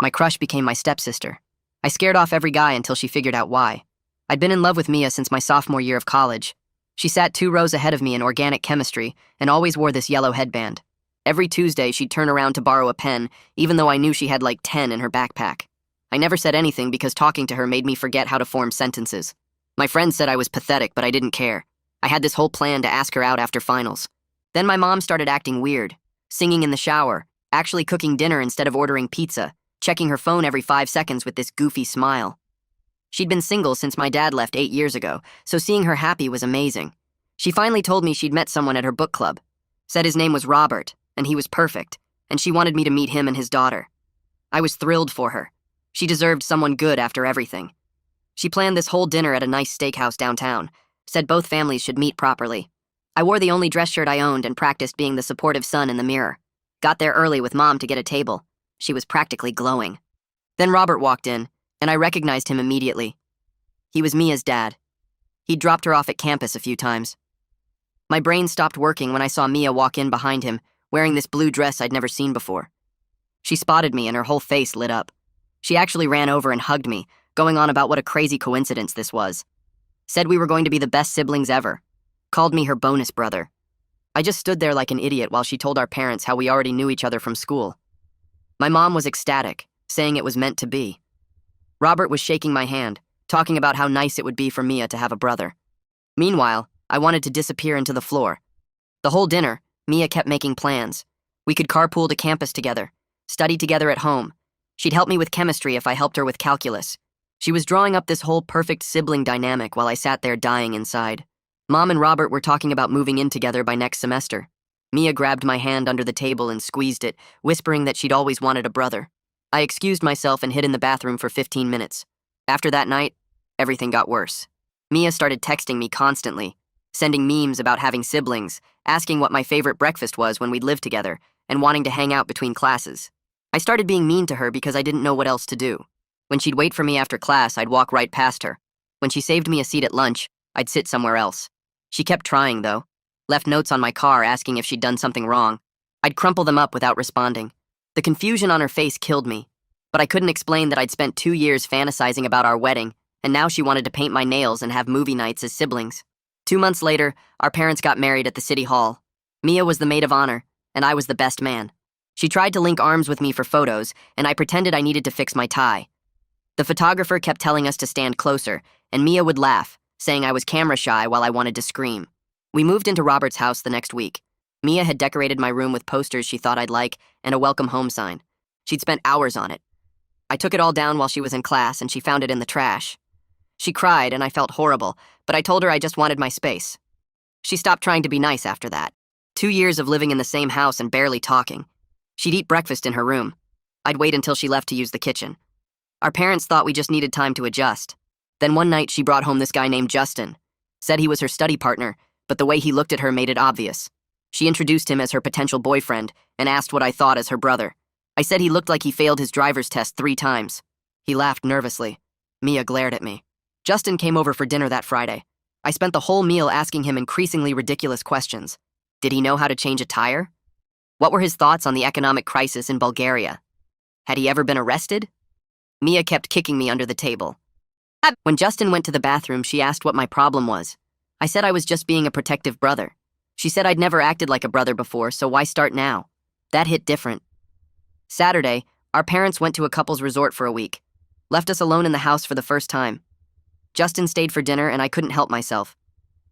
My crush became my stepsister. I scared off every guy until she figured out why. I'd been in love with Mia since my sophomore year of college. She sat 2 rows ahead of me in organic chemistry and always wore this yellow headband. Every Tuesday, she'd turn around to borrow a pen, even though I knew she had like 10 in her backpack. I never said anything because talking to her made me forget how to form sentences. My friends said I was pathetic, but I didn't care. I had this whole plan to ask her out after finals. Then my mom started acting weird, singing in the shower, actually cooking dinner instead of ordering pizza, checking her phone every 5 seconds with this goofy smile. She'd been single since my dad left 8 years ago, so seeing her happy was amazing. She finally told me she'd met someone at her book club, said his name was Robert, and he was perfect, and she wanted me to meet him and his daughter. I was thrilled for her. She deserved someone good after everything. She planned this whole dinner at a nice steakhouse downtown, said both families should meet properly. I wore the only dress shirt I owned and practiced being the supportive son in the mirror. Got there early with Mom to get a table. She was practically glowing. Then Robert walked in, and I recognized him immediately. He was Mia's dad. He'd dropped her off at campus a few times. My brain stopped working when I saw Mia walk in behind him, wearing this blue dress I'd never seen before. She spotted me and her whole face lit up. She actually ran over and hugged me, going on about what a crazy coincidence this was. Said we were going to be the best siblings ever. Called me her bonus brother. I just stood there like an idiot while she told our parents how we already knew each other from school. My mom was ecstatic, saying it was meant to be. Robert was shaking my hand, talking about how nice it would be for Mia to have a brother. Meanwhile, I wanted to disappear into the floor. The whole dinner, Mia kept making plans. We could carpool to campus together, study together at home. She'd help me with chemistry if I helped her with calculus. She was drawing up this whole perfect sibling dynamic while I sat there dying inside. Mom and Robert were talking about moving in together by next semester. Mia grabbed my hand under the table and squeezed it, whispering that she'd always wanted a brother. I excused myself and hid in the bathroom for 15 minutes. After that night, everything got worse. Mia started texting me constantly, sending memes about having siblings, asking what my favorite breakfast was when we'd lived together, and wanting to hang out between classes. I started being mean to her because I didn't know what else to do. When she'd wait for me after class, I'd walk right past her. When she saved me a seat at lunch, I'd sit somewhere else. She kept trying, though. Left notes on my car asking if she'd done something wrong. I'd crumple them up without responding. The confusion on her face killed me. But I couldn't explain that I'd spent 2 years fantasizing about our wedding, and now she wanted to paint my nails and have movie nights as siblings. 2 months later, our parents got married at the city hall. Mia was the maid of honor, and I was the best man. She tried to link arms with me for photos, and I pretended I needed to fix my tie. The photographer kept telling us to stand closer, and Mia would laugh, saying I was camera shy while I wanted to scream. We moved into Robert's house the next week. Mia had decorated my room with posters she thought I'd like and a welcome home sign. She'd spent hours on it. I took it all down while she was in class, and she found it in the trash. She cried, and I felt horrible, but I told her I just wanted my space. She stopped trying to be nice after that. 2 years of living in the same house and barely talking. She'd eat breakfast in her room. I'd wait until she left to use the kitchen. Our parents thought we just needed time to adjust. Then one night she brought home this guy named Justin. Said he was her study partner, but the way he looked at her made it obvious. She introduced him as her potential boyfriend and asked what I thought as her brother. I said he looked like he failed his driver's test 3 times. He laughed nervously. Mia glared at me. Justin came over for dinner that Friday. I spent the whole meal asking him increasingly ridiculous questions. Did he know how to change a tire? What were his thoughts on the economic crisis in Bulgaria? Had he ever been arrested? Mia kept kicking me under the table. When Justin went to the bathroom, she asked what my problem was. I said I was just being a protective brother. She said I'd never acted like a brother before, so why start now? That hit different. Saturday, our parents went to a couple's resort for a week. Left us alone in the house for the first time. Justin stayed for dinner, and I couldn't help myself.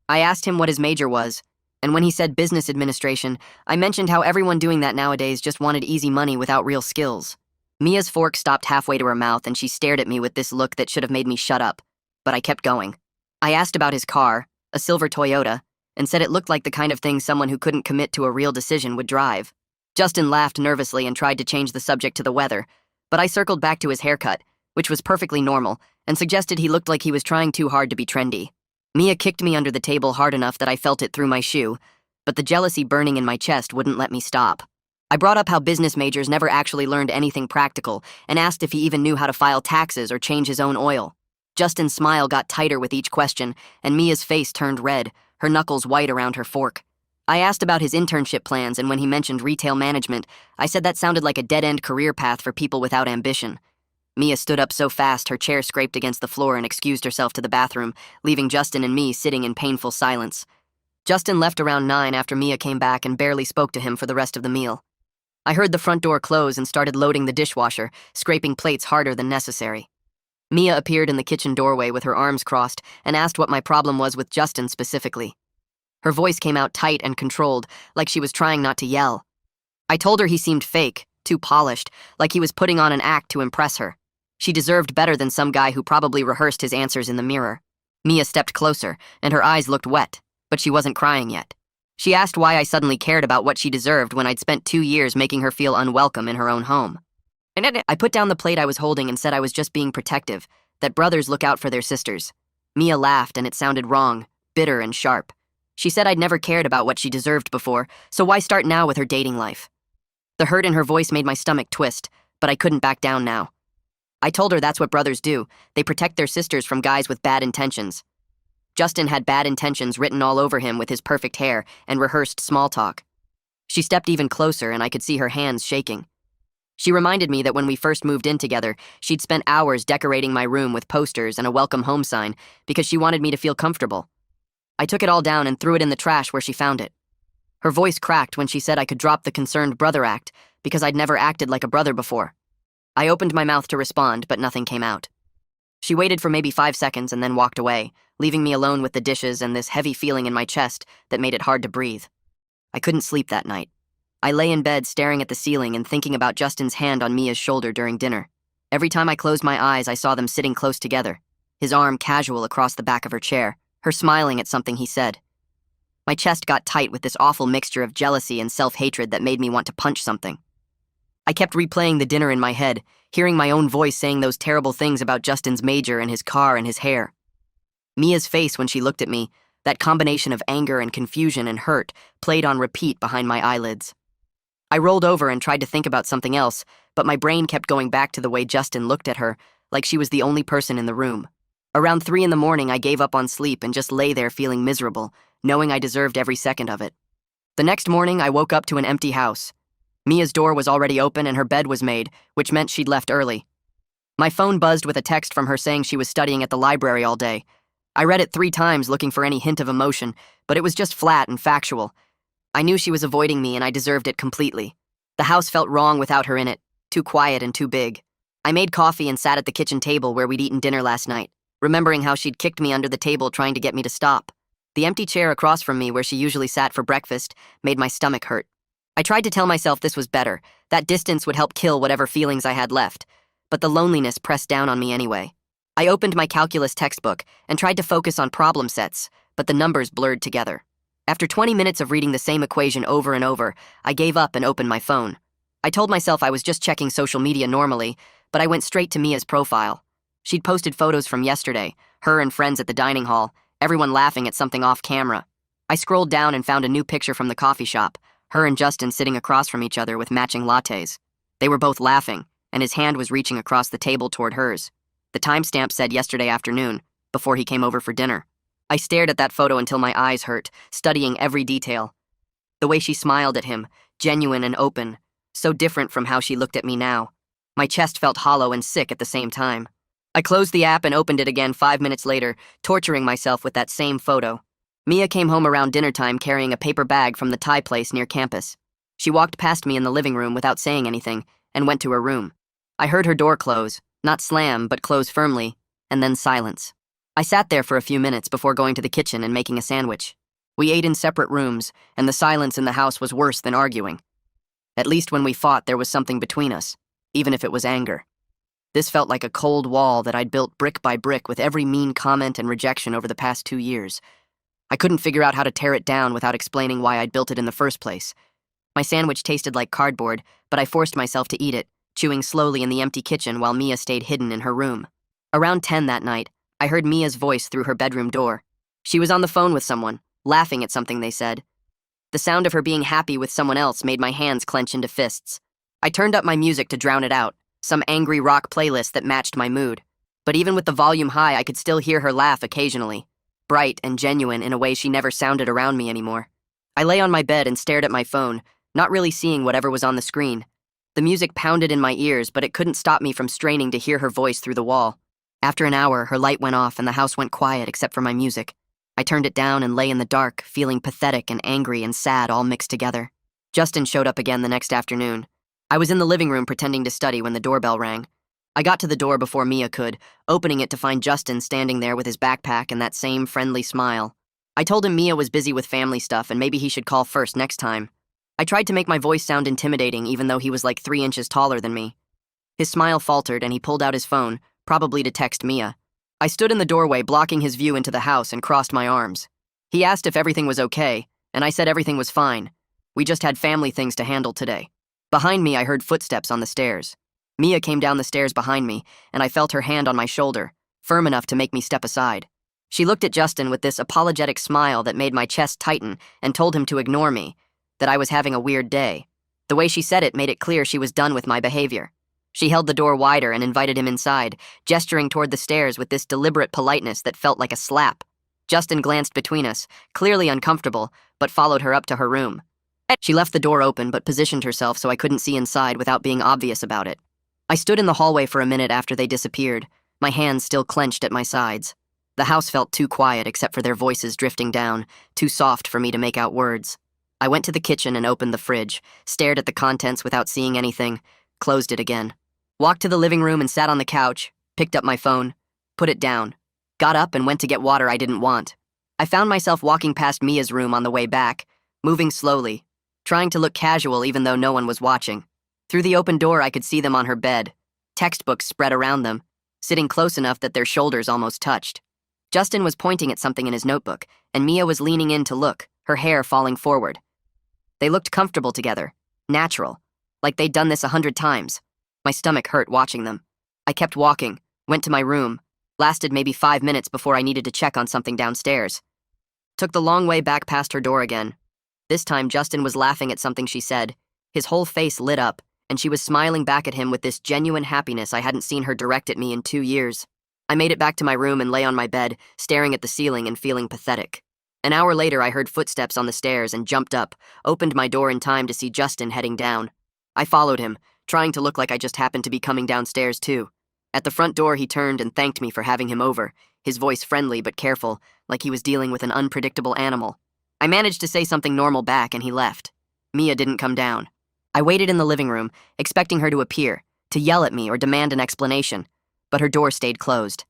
I asked him what his major was, and when he said business administration, I mentioned how everyone doing that nowadays just wanted easy money without real skills. Mia's fork stopped halfway to her mouth, and she stared at me with this look that should have made me shut up, but I kept going. I asked about his car, a silver Toyota, and said it looked like the kind of thing someone who couldn't commit to a real decision would drive. Justin laughed nervously and tried to change the subject to the weather, but I circled back to his haircut, which was perfectly normal, and suggested he looked like he was trying too hard to be trendy. Mia kicked me under the table hard enough that I felt it through my shoe, but the jealousy burning in my chest wouldn't let me stop. I brought up how business majors never actually learned anything practical and asked if he even knew how to file taxes or change his own oil. Justin's smile got tighter with each question, and Mia's face turned red, her knuckles white around her fork. I asked about his internship plans, and when he mentioned retail management, I said that sounded like a dead-end career path for people without ambition. Mia stood up so fast her chair scraped against the floor and excused herself to the bathroom, leaving Justin and me sitting in painful silence. Justin left around 9 after Mia came back and barely spoke to him for the rest of the meal. I heard the front door close and started loading the dishwasher, scraping plates harder than necessary. Mia appeared in the kitchen doorway with her arms crossed and asked what my problem was with Justin specifically. Her voice came out tight and controlled, like she was trying not to yell. I told her he seemed fake, too polished, like he was putting on an act to impress her. She deserved better than some guy who probably rehearsed his answers in the mirror. Mia stepped closer, and her eyes looked wet, but she wasn't crying yet. She asked why I suddenly cared about what she deserved when I'd spent 2 years making her feel unwelcome in her own home. I put down the plate I was holding and said I was just being protective, that brothers look out for their sisters. Mia laughed, and it sounded wrong, bitter and sharp. She said I'd never cared about what she deserved before, so why start now with her dating life? The hurt in her voice made my stomach twist, but I couldn't back down now. I told her that's what brothers do. They protect their sisters from guys with bad intentions. Justin had bad intentions written all over him with his perfect hair and rehearsed small talk. She stepped even closer, and I could see her hands shaking. She reminded me that when we first moved in together, she'd spent hours decorating my room with posters and a welcome home sign because she wanted me to feel comfortable. I took it all down and threw it in the trash where she found it. Her voice cracked when she said I could drop the concerned brother act because I'd never acted like a brother before. I opened my mouth to respond, but nothing came out. She waited for maybe 5 seconds and then walked away, leaving me alone with the dishes and this heavy feeling in my chest that made it hard to breathe. I couldn't sleep that night. I lay in bed staring at the ceiling and thinking about Justin's hand on Mia's shoulder during dinner. Every time I closed my eyes, I saw them sitting close together, his arm casual across the back of her chair, her smiling at something he said. My chest got tight with this awful mixture of jealousy and self-hatred that made me want to punch something. I kept replaying the dinner in my head, hearing my own voice saying those terrible things about Justin's major and his car and his hair. Mia's face when she looked at me, that combination of anger and confusion and hurt, played on repeat behind my eyelids. I rolled over and tried to think about something else, but my brain kept going back to the way Justin looked at her, like she was the only person in the room. Around 3 in the morning, I gave up on sleep and just lay there feeling miserable, knowing I deserved every second of it. The next morning, I woke up to an empty house. Mia's door was already open and her bed was made, which meant she'd left early. My phone buzzed with a text from her saying she was studying at the library all day. I read it 3 times looking for any hint of emotion, but it was just flat and factual. I knew she was avoiding me and I deserved it completely. The house felt wrong without her in it, too quiet and too big. I made coffee and sat at the kitchen table where we'd eaten dinner last night, remembering how she'd kicked me under the table trying to get me to stop. The empty chair across from me where she usually sat for breakfast made my stomach hurt. I tried to tell myself this was better, that distance would help kill whatever feelings I had left, but the loneliness pressed down on me anyway. I opened my calculus textbook and tried to focus on problem sets, but the numbers blurred together. After 20 minutes of reading the same equation over and over, I gave up and opened my phone. I told myself I was just checking social media normally, but I went straight to Mia's profile. She'd posted photos from yesterday, her and friends at the dining hall, everyone laughing at something off camera. I scrolled down and found a new picture from the coffee shop, her and Justin sitting across from each other with matching lattes. They were both laughing, and his hand was reaching across the table toward hers. The timestamp said yesterday afternoon, before he came over for dinner. I stared at that photo until my eyes hurt, studying every detail. The way she smiled at him, genuine and open, so different from how she looked at me now. My chest felt hollow and sick at the same time. I closed the app and opened it again 5 minutes later, torturing myself with that same photo. Mia came home around dinner time carrying a paper bag from the Thai place near campus. She walked past me in the living room without saying anything and went to her room. I heard her door close, not slam, but close firmly, and then silence. I sat there for a few minutes before going to the kitchen and making a sandwich. We ate in separate rooms, and the silence in the house was worse than arguing. At least when we fought, there was something between us, even if it was anger. This felt like a cold wall that I'd built brick by brick with every mean comment and rejection over the past 2 years. I couldn't figure out how to tear it down without explaining why I'd built it in the first place. My sandwich tasted like cardboard, but I forced myself to eat it, chewing slowly in the empty kitchen while Mia stayed hidden in her room. Around 10 that night, I heard Mia's voice through her bedroom door. She was on the phone with someone, laughing at something they said. The sound of her being happy with someone else made my hands clench into fists. I turned up my music to drown it out, some angry rock playlist that matched my mood. But even with the volume high, I could still hear her laugh occasionally, bright and genuine in a way she never sounded around me anymore. I lay on my bed and stared at my phone, not really seeing whatever was on the screen. The music pounded in my ears, but it couldn't stop me from straining to hear her voice through the wall. After an hour, her light went off and the house went quiet except for my music. I turned it down and lay in the dark, feeling pathetic and angry and sad all mixed together. Justin showed up again the next afternoon. I was in the living room pretending to study when the doorbell rang. I got to the door before Mia could, opening it to find Justin standing there with his backpack and that same friendly smile. I told him Mia was busy with family stuff and maybe he should call first next time. I tried to make my voice sound intimidating even though he was like 3 inches taller than me. His smile faltered and he pulled out his phone, probably to text Mia. I stood in the doorway blocking his view into the house and crossed my arms. He asked if everything was okay, and I said everything was fine. We just had family things to handle today. Behind me, I heard footsteps on the stairs. Mia came down the stairs behind me, and I felt her hand on my shoulder, firm enough to make me step aside. She looked at Justin with this apologetic smile that made my chest tighten and told him to ignore me, that I was having a weird day. The way she said it made it clear she was done with my behavior. She held the door wider and invited him inside, gesturing toward the stairs with this deliberate politeness that felt like a slap. Justin glanced between us, clearly uncomfortable, but followed her up to her room. She left the door open but positioned herself so I couldn't see inside without being obvious about it. I stood in the hallway for a minute after they disappeared, my hands still clenched at my sides. The house felt too quiet except for their voices drifting down, too soft for me to make out words. I went to the kitchen and opened the fridge, stared at the contents without seeing anything, closed it again. Walked to the living room and sat on the couch, picked up my phone, put it down, got up and went to get water I didn't want. I found myself walking past Mia's room on the way back, moving slowly, trying to look casual even though no one was watching. Through the open door I could see them on her bed, textbooks spread around them, sitting close enough that their shoulders almost touched. Justin was pointing at something in his notebook, and Mia was leaning in to look, her hair falling forward. They looked comfortable together, natural, like they'd done this 100 times. My stomach hurt watching them. I kept walking, went to my room, lasted maybe 5 minutes before I needed to check on something downstairs. Took the long way back past her door again. This time Justin was laughing at something she said. His whole face lit up, and she was smiling back at him with this genuine happiness I hadn't seen her direct at me in 2 years. I made it back to my room and lay on my bed, staring at the ceiling and feeling pathetic. An hour later I heard footsteps on the stairs and jumped up, opened my door in time to see Justin heading down. I followed him, trying to look like I just happened to be coming downstairs too. At the front door he turned and thanked me for having him over, his voice friendly but careful, like he was dealing with an unpredictable animal. I managed to say something normal back and he left. Mia didn't come down. I waited in the living room, expecting her to appear, to yell at me or demand an explanation, but her door stayed closed.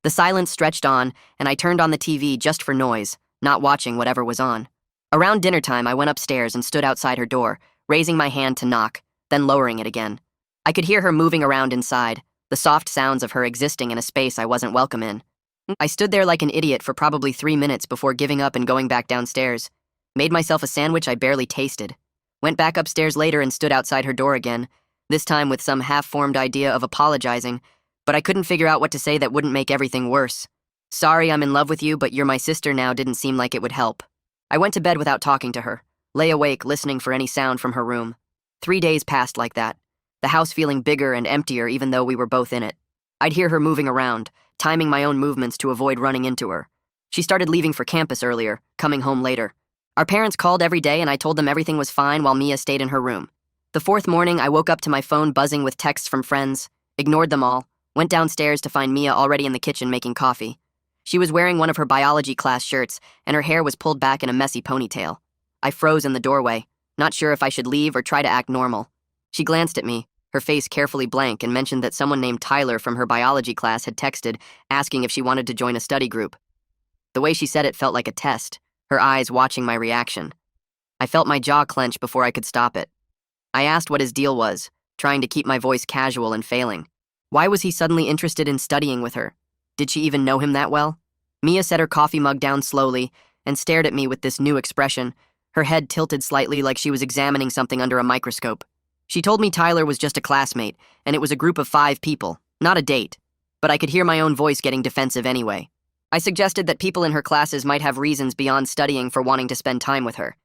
The silence stretched on, and I turned on the TV just for noise, not watching whatever was on. Around dinner time I went upstairs and stood outside her door, raising my hand to knock, then lowering it again. I could hear her moving around inside, the soft sounds of her existing in a space I wasn't welcome in. I stood there like an idiot for probably 3 minutes before giving up and going back downstairs. Made myself a sandwich I barely tasted. Went back upstairs later and stood outside her door again, this time with some half-formed idea of apologizing, but I couldn't figure out what to say that wouldn't make everything worse. Sorry I'm in love with you, but you're my sister now didn't seem like it would help. I went to bed without talking to her, lay awake listening for any sound from her room. 3 days passed like that, the house feeling bigger and emptier even though we were both in it. I'd hear her moving around, timing my own movements to avoid running into her. She started leaving for campus earlier, coming home later. Our parents called every day and I told them everything was fine while Mia stayed in her room. The 4th morning, I woke up to my phone buzzing with texts from friends, ignored them all, went downstairs to find Mia already in the kitchen making coffee. She was wearing one of her biology class shirts and her hair was pulled back in a messy ponytail. I froze in the doorway, not sure if I should leave or try to act normal. She glanced at me, her face carefully blank, and mentioned that someone named Tyler from her biology class had texted, asking if she wanted to join a study group. The way she said it felt like a test, her eyes watching my reaction. I felt my jaw clench before I could stop it. I asked what his deal was, trying to keep my voice casual and failing. Why was he suddenly interested in studying with her? Did she even know him that well? Mia set her coffee mug down slowly and stared at me with this new expression, her head tilted slightly like she was examining something under a microscope. She told me Tyler was just a classmate, and it was a group of 5 people, not a date. But I could hear my own voice getting defensive anyway. I suggested that people in her classes might have reasons beyond studying for wanting to spend time with her.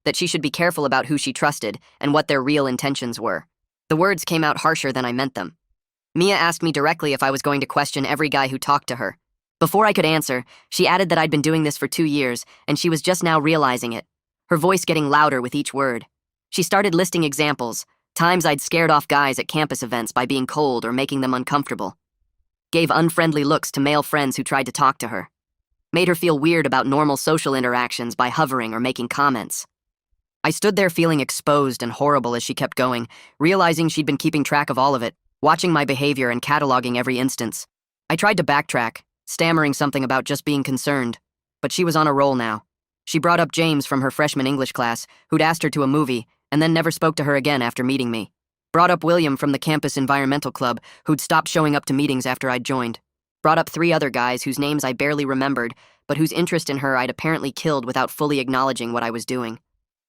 That she should be careful about who she trusted and what their real intentions were. The words came out harsher than I meant them. Mia asked me directly if I was going to question every guy who talked to her. Before I could answer, she added that I'd been doing this for 2 years, and she was just now realizing it. her voice getting louder with each word. She started listing examples, times I'd scared off guys at campus events by being cold or making them uncomfortable. Gave unfriendly looks to male friends who tried to talk to her. Made her feel weird about normal social interactions by hovering or making comments. I stood there feeling exposed and horrible as she kept going, realizing she'd been keeping track of all of it, watching my behavior and cataloging every instance. I tried to backtrack, stammering something about just being concerned, but she was on a roll now. She brought up James from her freshman English class, who'd asked her to a movie, and then never spoke to her again after meeting me. Brought up William from the campus environmental club, who'd stopped showing up to meetings after I'd joined. Brought up 3 other guys whose names I barely remembered, but whose interest in her I'd apparently killed without fully acknowledging what I was doing.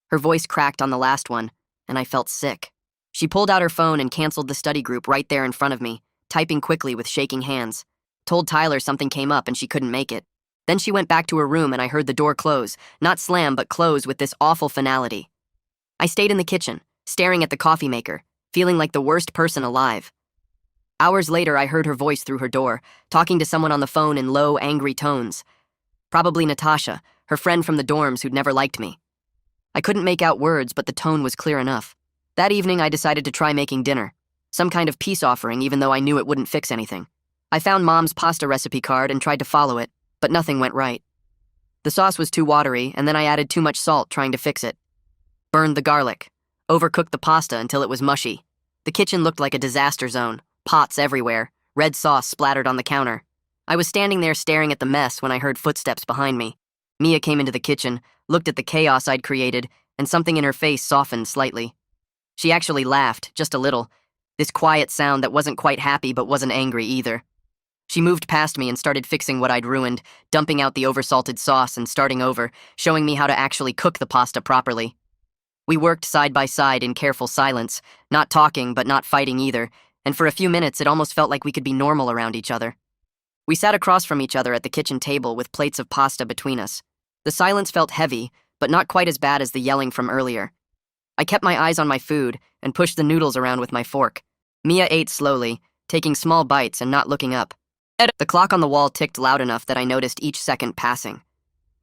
Her voice cracked on the last one, and I felt sick. She pulled out her phone and canceled the study group right there in front of me, typing quickly with shaking hands. Told Tyler something came up and she couldn't make it. Then she went back to her room and I heard the door close, not slam but close with this awful finality. I stayed in the kitchen, staring at the coffee maker, feeling like the worst person alive. Hours later, I heard her voice through her door, talking to someone on the phone in low, angry tones. Probably Natasha, her friend from the dorms who'd never liked me. I couldn't make out words, but the tone was clear enough. That evening, I decided to try making dinner. Some kind of peace offering, even though I knew it wouldn't fix anything. I found Mom's pasta recipe card and tried to follow it, but nothing went right. The sauce was too watery, and then I added too much salt trying to fix it. Burned the garlic. Overcooked the pasta until it was mushy. The kitchen looked like a disaster zone. Pots everywhere. Red sauce splattered on the counter. I was standing there staring at the mess when I heard footsteps behind me. Mia came into the kitchen, looked at the chaos I'd created, and something in her face softened slightly. She actually laughed, just a little. This quiet sound that wasn't quite happy but wasn't angry either. She moved past me and started fixing what I'd ruined, dumping out the oversalted sauce and starting over, showing me how to actually cook the pasta properly. We worked side by side in careful silence, not talking but not fighting either, and for a few minutes it almost felt like we could be normal around each other. We sat across from each other at the kitchen table with plates of pasta between us. The silence felt heavy, but not quite as bad as the yelling from earlier. I kept my eyes on my food and pushed the noodles around with my fork. Mia ate slowly, taking small bites and not looking up. The clock on the wall ticked loud enough that I noticed each second passing.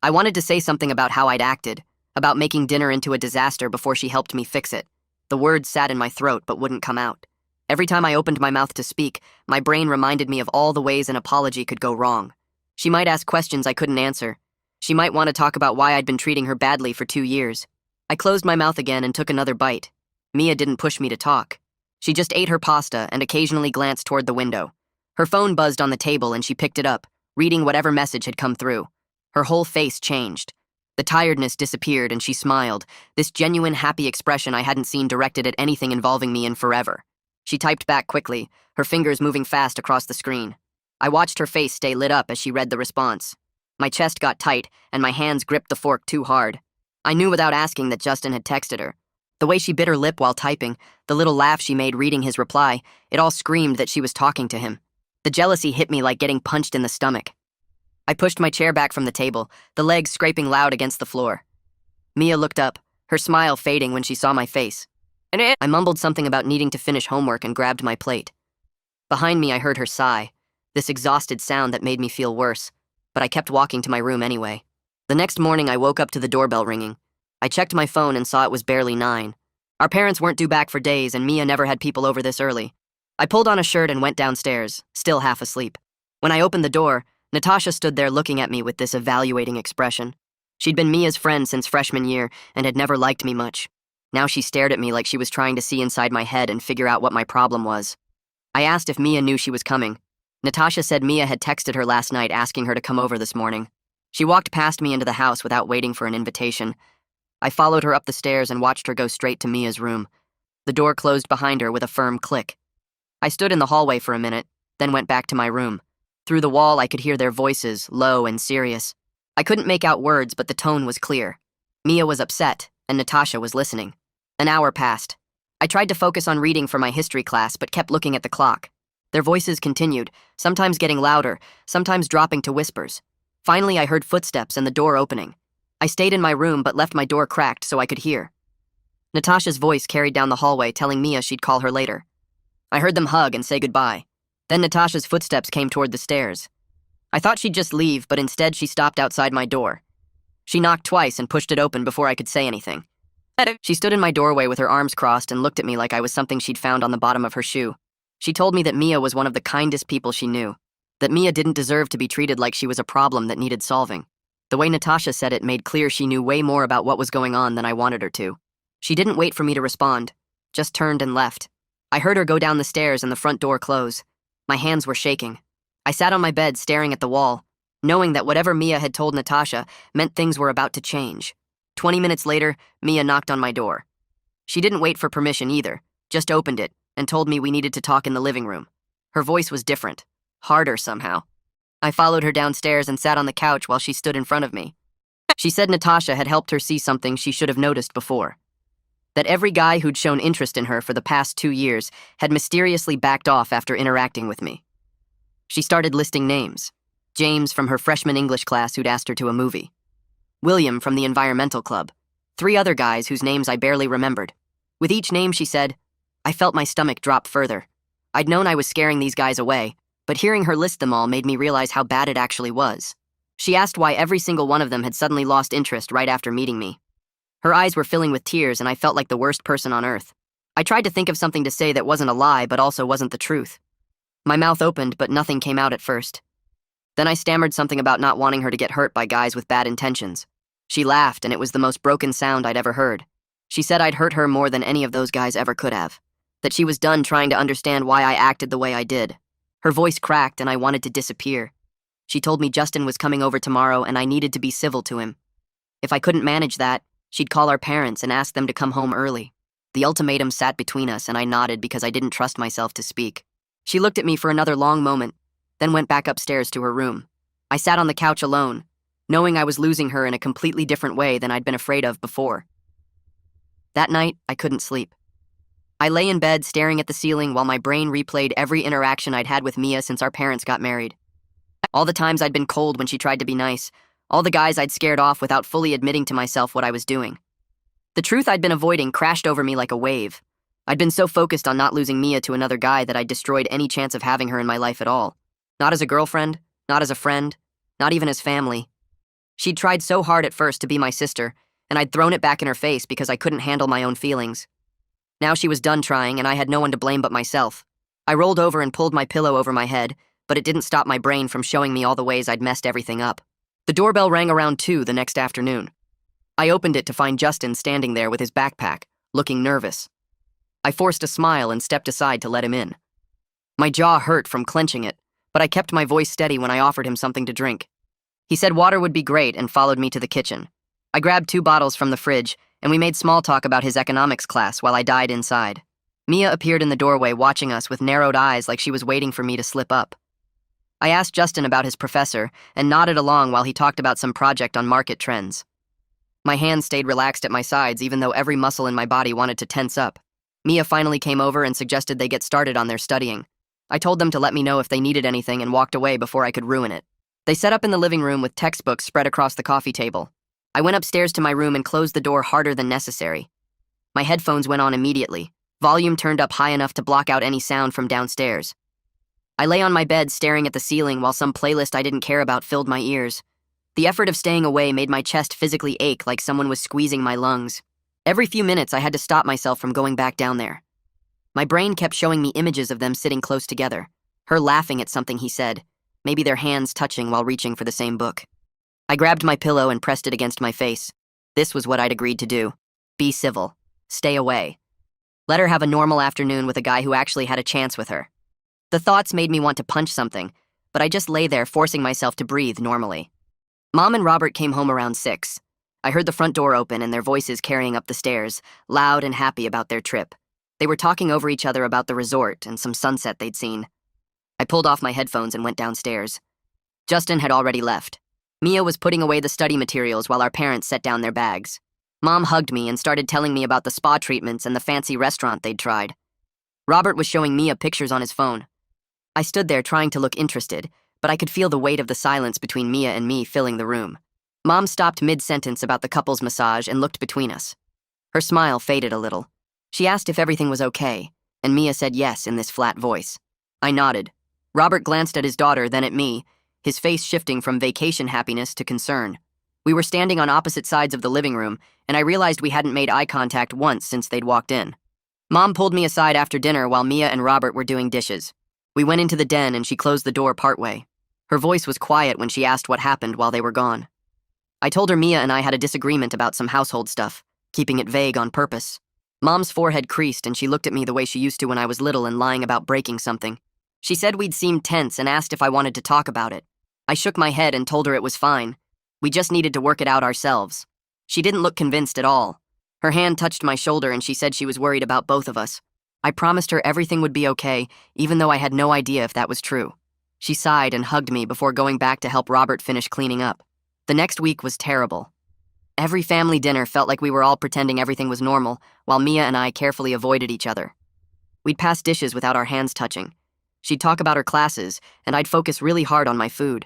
I wanted to say something about how I'd acted, about making dinner into a disaster before she helped me fix it. The words sat in my throat but wouldn't come out. Every time I opened my mouth to speak, my brain reminded me of all the ways an apology could go wrong. She might ask questions I couldn't answer. She might want to talk about why I'd been treating her badly for 2 years. I closed my mouth again and took another bite. Mia didn't push me to talk. She just ate her pasta and occasionally glanced toward the window. Her phone buzzed on the table and she picked it up, reading whatever message had come through. Her whole face changed. The tiredness disappeared and she smiled, this genuine happy expression I hadn't seen directed at anything involving me in forever. She typed back quickly, her fingers moving fast across the screen. I watched her face stay lit up as she read the response. My chest got tight and my hands gripped the fork too hard. I knew without asking that Justin had texted her. The way she bit her lip while typing, the little laugh she made reading his reply, it all screamed that she was talking to him. The jealousy hit me like getting punched in the stomach. I pushed my chair back from the table, the legs scraping loud against the floor. Mia looked up, her smile fading when she saw my face. I mumbled something about needing to finish homework and grabbed my plate. Behind me, I heard her sigh, this exhausted sound that made me feel worse, but I kept walking to my room anyway. The next morning, I woke up to the doorbell ringing. I checked my phone and saw it was barely 9. Our parents weren't due back for days, and Mia never had people over this early. I pulled on a shirt and went downstairs, still half asleep. When I opened the door, Natasha stood there looking at me with this evaluating expression. She'd been Mia's friend since freshman year and had never liked me much. Now she stared at me like she was trying to see inside my head and figure out what my problem was. I asked if Mia knew she was coming. Natasha said Mia had texted her last night asking her to come over this morning. She walked past me into the house without waiting for an invitation. I followed her up the stairs and watched her go straight to Mia's room. The door closed behind her with a firm click. I stood in the hallway for a minute, then went back to my room. Through the wall, I could hear their voices, low and serious. I couldn't make out words, but the tone was clear. Mia was upset, and Natasha was listening. An hour passed. I tried to focus on reading for my history class, but kept looking at the clock. Their voices continued, sometimes getting louder, sometimes dropping to whispers. Finally, I heard footsteps and the door opening. I stayed in my room, but left my door cracked so I could hear. Natasha's voice carried down the hallway, telling Mia she'd call her later. I heard them hug and say goodbye. Then Natasha's footsteps came toward the stairs. I thought she'd just leave, but instead she stopped outside my door. She knocked twice and pushed it open before I could say anything. She stood in my doorway with her arms crossed and looked at me like I was something she'd found on the bottom of her shoe. She told me that Mia was one of the kindest people she knew, that Mia didn't deserve to be treated like she was a problem that needed solving. The way Natasha said it made clear she knew way more about what was going on than I wanted her to. She didn't wait for me to respond, just turned and left. I heard her go down the stairs and the front door close. My hands were shaking. I sat on my bed staring at the wall, knowing that whatever Mia had told Natasha meant things were about to change. 20 minutes later, Mia knocked on my door. She didn't wait for permission either, just opened it and told me we needed to talk in the living room. Her voice was different, harder somehow. I followed her downstairs and sat on the couch while she stood in front of me. She said Natasha had helped her see something she should have noticed before. That every guy who'd shown interest in her for the past 2 years had mysteriously backed off after interacting with me. She started listing names. James from her freshman English class who'd asked her to a movie. William from the environmental club. 3 other guys whose names I barely remembered. With each name, she said, I felt my stomach drop further. I'd known I was scaring these guys away, but hearing her list them all made me realize how bad it actually was. She asked why every single one of them had suddenly lost interest right after meeting me. Her eyes were filling with tears and I felt like the worst person on earth. I tried to think of something to say that wasn't a lie but also wasn't the truth. My mouth opened but nothing came out at first. Then I stammered something about not wanting her to get hurt by guys with bad intentions. She laughed and it was the most broken sound I'd ever heard. She said I'd hurt her more than any of those guys ever could have. That she was done trying to understand why I acted the way I did. Her voice cracked and I wanted to disappear. She told me Justin was coming over tomorrow and I needed to be civil to him. If I couldn't manage that, she'd call our parents and ask them to come home early. The ultimatum sat between us and I nodded because I didn't trust myself to speak. She looked at me for another long moment, then went back upstairs to her room. I sat on the couch alone, knowing I was losing her in a completely different way than I'd been afraid of before. That night, I couldn't sleep. I lay in bed staring at the ceiling while my brain replayed every interaction I'd had with Mia since our parents got married. All the times I'd been cold when she tried to be nice, all the guys I'd scared off without fully admitting to myself what I was doing. The truth I'd been avoiding crashed over me like a wave. I'd been so focused on not losing Mia to another guy that I'd destroyed any chance of having her in my life at all. Not as a girlfriend, not as a friend, not even as family. She'd tried so hard at first to be my sister, and I'd thrown it back in her face because I couldn't handle my own feelings. Now she was done trying, and I had no one to blame but myself. I rolled over and pulled my pillow over my head, but it didn't stop my brain from showing me all the ways I'd messed everything up. The doorbell rang around 2 the next afternoon. I opened it to find Justin standing there with his backpack, looking nervous. I forced a smile and stepped aside to let him in. My jaw hurt from clenching it, but I kept my voice steady when I offered him something to drink. He said water would be great and followed me to the kitchen. I grabbed 2 bottles from the fridge, and we made small talk about his economics class while I died inside. Mia appeared in the doorway watching us with narrowed eyes like she was waiting for me to slip up. I asked Justin about his professor and nodded along while he talked about some project on market trends. My hands stayed relaxed at my sides even though every muscle in my body wanted to tense up. Mia finally came over and suggested they get started on their studying. I told them to let me know if they needed anything and walked away before I could ruin it. They set up in the living room with textbooks spread across the coffee table. I went upstairs to my room and closed the door harder than necessary. My headphones went on immediately, volume turned up high enough to block out any sound from downstairs. I lay on my bed staring at the ceiling while some playlist I didn't care about filled my ears. The effort of staying away made my chest physically ache like someone was squeezing my lungs. Every few minutes I had to stop myself from going back down there. My brain kept showing me images of them sitting close together, her laughing at something he said, maybe their hands touching while reaching for the same book. I grabbed my pillow and pressed it against my face. This was what I'd agreed to do. Be civil. Stay away. Let her have a normal afternoon with a guy who actually had a chance with her. The thoughts made me want to punch something, but I just lay there forcing myself to breathe normally. Mom and Robert came home around 6. I heard the front door open and their voices carrying up the stairs, loud and happy about their trip. They were talking over each other about the resort and some sunset they'd seen. I pulled off my headphones and went downstairs. Justin had already left. Mia was putting away the study materials while our parents set down their bags. Mom hugged me and started telling me about the spa treatments and the fancy restaurant they'd tried. Robert was showing Mia pictures on his phone. I stood there trying to look interested, but I could feel the weight of the silence between Mia and me filling the room. Mom stopped mid-sentence about the couple's massage and looked between us. Her smile faded a little. She asked if everything was okay, and Mia said yes in this flat voice. I nodded. Robert glanced at his daughter, then at me, his face shifting from vacation happiness to concern. We were standing on opposite sides of the living room, and I realized we hadn't made eye contact once since they'd walked in. Mom pulled me aside after dinner while Mia and Robert were doing dishes. We went into the den and she closed the door partway. Her voice was quiet when she asked what happened while they were gone. I told her Mia and I had a disagreement about some household stuff, keeping it vague on purpose. Mom's forehead creased and she looked at me the way she used to when I was little and lying about breaking something. She said we'd seemed tense and asked if I wanted to talk about it. I shook my head and told her it was fine. We just needed to work it out ourselves. She didn't look convinced at all. Her hand touched my shoulder and she said she was worried about both of us. I promised her everything would be okay, even though I had no idea if that was true. She sighed and hugged me before going back to help Robert finish cleaning up. The next week was terrible. Every family dinner felt like we were all pretending everything was normal, while Mia and I carefully avoided each other. We'd pass dishes without our hands touching. She'd talk about her classes, and I'd focus really hard on my food.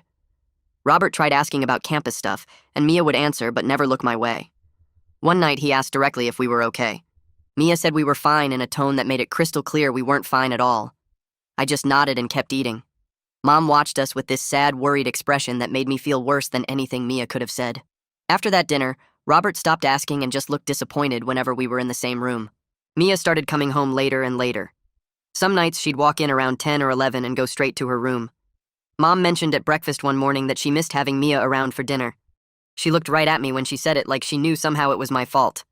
Robert tried asking about campus stuff, and Mia would answer but never look my way. One night he asked directly if we were okay. Mia said we were fine in a tone that made it crystal clear we weren't fine at all. I just nodded and kept eating. Mom watched us with this sad, worried expression that made me feel worse than anything Mia could have said. After that dinner, Robert stopped asking and just looked disappointed whenever we were in the same room. Mia started coming home later and later. Some nights she'd walk in around 10 or 11 and go straight to her room. Mom mentioned at breakfast one morning that she missed having Mia around for dinner. She looked right at me when she said it like she knew somehow it was my fault.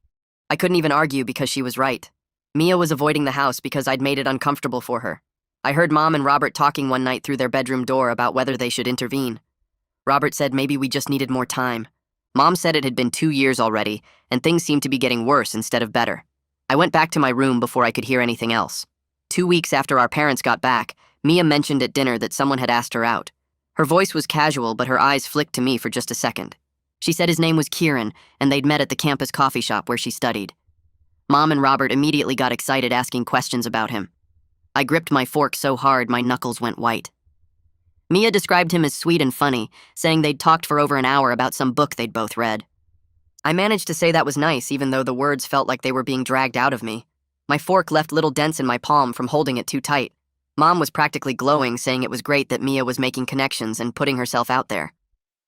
I couldn't even argue because she was right. Mia was avoiding the house because I'd made it uncomfortable for her. I heard Mom and Robert talking one night through their bedroom door about whether they should intervene. Robert said maybe we just needed more time. Mom said it had been 2 years already, and things seemed to be getting worse instead of better. I went back to my room before I could hear anything else. 2 weeks after our parents got back, Mia mentioned at dinner that someone had asked her out. Her voice was casual, but her eyes flicked to me for just a second. She said his name was Kieran, and they'd met at the campus coffee shop where she studied. Mom and Robert immediately got excited asking questions about him. I gripped my fork so hard my knuckles went white. Mia described him as sweet and funny, saying they'd talked for over an hour about some book they'd both read. I managed to say that was nice, even though the words felt like they were being dragged out of me. My fork left little dents in my palm from holding it too tight. Mom was practically glowing, saying it was great that Mia was making connections and putting herself out there.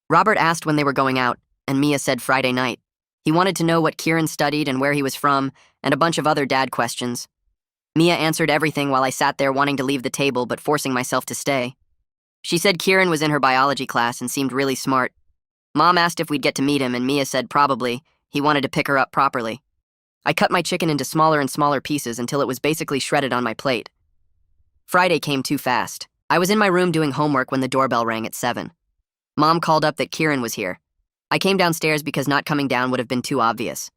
Robert asked when they were going out, and Mia said Friday night. He wanted to know what Kieran studied and where he was from, and a bunch of other dad questions. Mia answered everything while I sat there wanting to leave the table but forcing myself to stay. She said Kieran was in her biology class and seemed really smart. Mom asked if we'd get to meet him, and Mia said probably. He wanted to pick her up properly. I cut my chicken into smaller and smaller pieces until it was basically shredded on my plate. Friday came too fast. I was in my room doing homework when the doorbell rang at 7. Mom called up that Kieran was here. I came downstairs because not coming down would have been too obvious.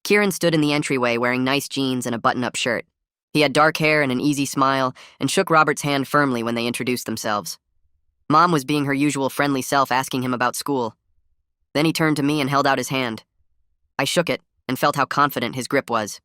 Kieran stood in the entryway wearing nice jeans and a button-up shirt. He had dark hair and an easy smile and shook Robert's hand firmly when they introduced themselves. Mom was being her usual friendly self, asking him about school. Then he turned to me and held out his hand. I shook it and felt how confident his grip was.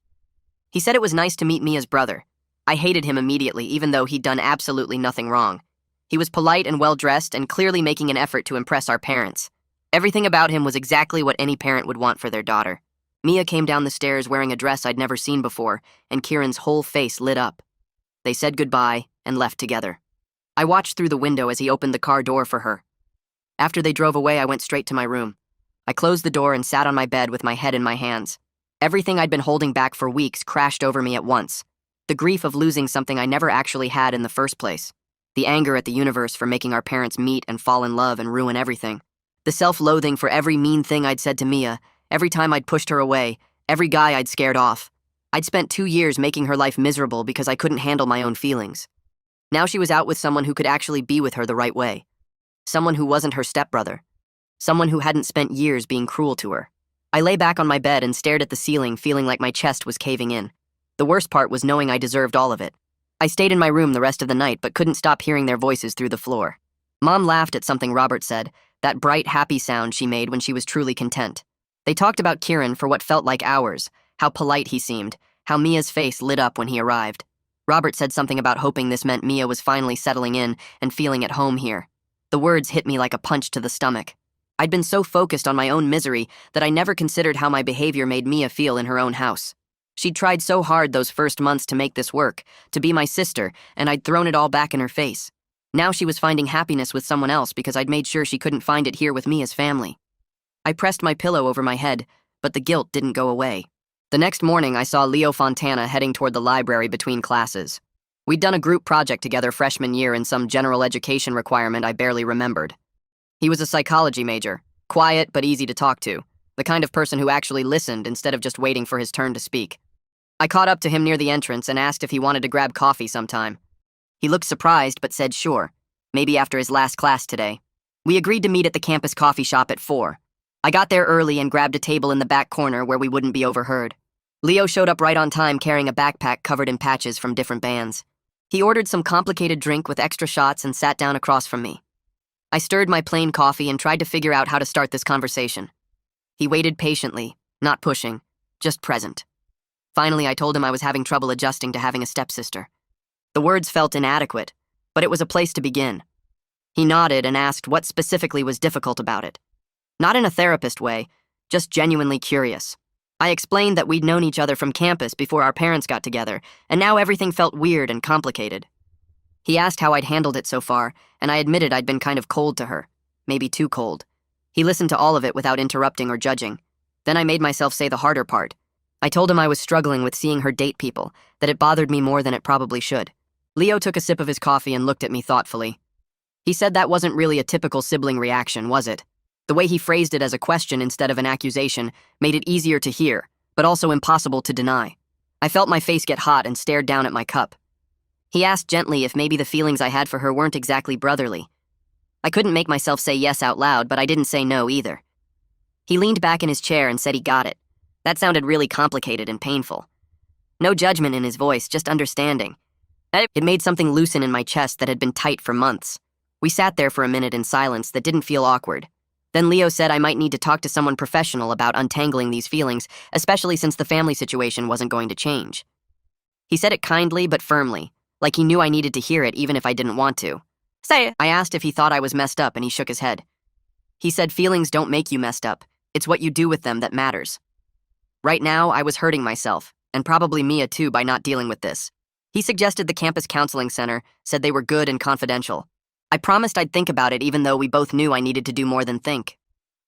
He said it was nice to meet Mia's brother. I hated him immediately, even though he'd done absolutely nothing wrong. He was polite and well-dressed and clearly making an effort to impress our parents. Everything about him was exactly what any parent would want for their daughter. Mia came down the stairs wearing a dress I'd never seen before, and Kieran's whole face lit up. They said goodbye and left together. I watched through the window as he opened the car door for her. After they drove away, I went straight to my room. I closed the door and sat on my bed with my head in my hands. Everything I'd been holding back for weeks crashed over me at once. The grief of losing something I never actually had in the first place. The anger at the universe for making our parents meet and fall in love and ruin everything. The self-loathing for every mean thing I'd said to Mia, every time I'd pushed her away, every guy I'd scared off. I'd spent 2 years making her life miserable because I couldn't handle my own feelings. Now she was out with someone who could actually be with her the right way. Someone who wasn't her stepbrother. Someone who hadn't spent years being cruel to her. I lay back on my bed and stared at the ceiling, feeling like my chest was caving in. The worst part was knowing I deserved all of it. I stayed in my room the rest of the night but couldn't stop hearing their voices through the floor. Mom laughed at something Robert said, that bright, happy sound she made when she was truly content. They talked about Kieran for what felt like hours, how polite he seemed, how Mia's face lit up when he arrived. Robert said something about hoping this meant Mia was finally settling in and feeling at home here. The words hit me like a punch to the stomach. I'd been so focused on my own misery that I never considered how my behavior made Mia feel in her own house. She'd tried so hard those first months to make this work, to be my sister, and I'd thrown it all back in her face. Now she was finding happiness with someone else because I'd made sure she couldn't find it here with me as family. I pressed my pillow over my head, but the guilt didn't go away. The next morning, I saw Leo Fontana heading toward the library between classes. We'd done a group project together freshman year in some general education requirement I barely remembered. He was a psychology major, quiet but easy to talk to, the kind of person who actually listened instead of just waiting for his turn to speak. I caught up to him near the entrance and asked if he wanted to grab coffee sometime. He looked surprised but said sure, maybe after his last class today. We agreed to meet at the campus coffee shop at 4. I got there early and grabbed a table in the back corner where we wouldn't be overheard. Leo showed up right on time carrying a backpack covered in patches from different bands. He ordered some complicated drink with extra shots and sat down across from me. I stirred my plain coffee and tried to figure out how to start this conversation. He waited patiently, not pushing, just present. Finally, I told him I was having trouble adjusting to having a stepsister. The words felt inadequate, but it was a place to begin. He nodded and asked what specifically was difficult about it. Not in a therapist way, just genuinely curious. I explained that we'd known each other from campus before our parents got together, and now everything felt weird and complicated. He asked how I'd handled it so far, and I admitted I'd been kind of cold to her, maybe too cold. He listened to all of it without interrupting or judging. Then I made myself say the harder part. I told him I was struggling with seeing her date people, that it bothered me more than it probably should. Leo took a sip of his coffee and looked at me thoughtfully. He said that wasn't really a typical sibling reaction, was it? The way he phrased it as a question instead of an accusation made it easier to hear, but also impossible to deny. I felt my face get hot and stared down at my cup. He asked gently if maybe the feelings I had for her weren't exactly brotherly. I couldn't make myself say yes out loud, but I didn't say no either. He leaned back in his chair and said he got it. That sounded really complicated and painful. No judgment in his voice, just understanding. It made something loosen in my chest that had been tight for months. We sat there for a minute in silence that didn't feel awkward. Then Leo said I might need to talk to someone professional about untangling these feelings, especially since the family situation wasn't going to change. He said it kindly but firmly, like he knew I needed to hear it even if I didn't want to. Say it. I asked if he thought I was messed up and he shook his head. He said feelings don't make you messed up. It's what you do with them that matters. Right now, I was hurting myself, and probably Mia too by not dealing with this. He suggested the campus counseling center, said they were good and confidential. I promised I'd think about it even though we both knew I needed to do more than think.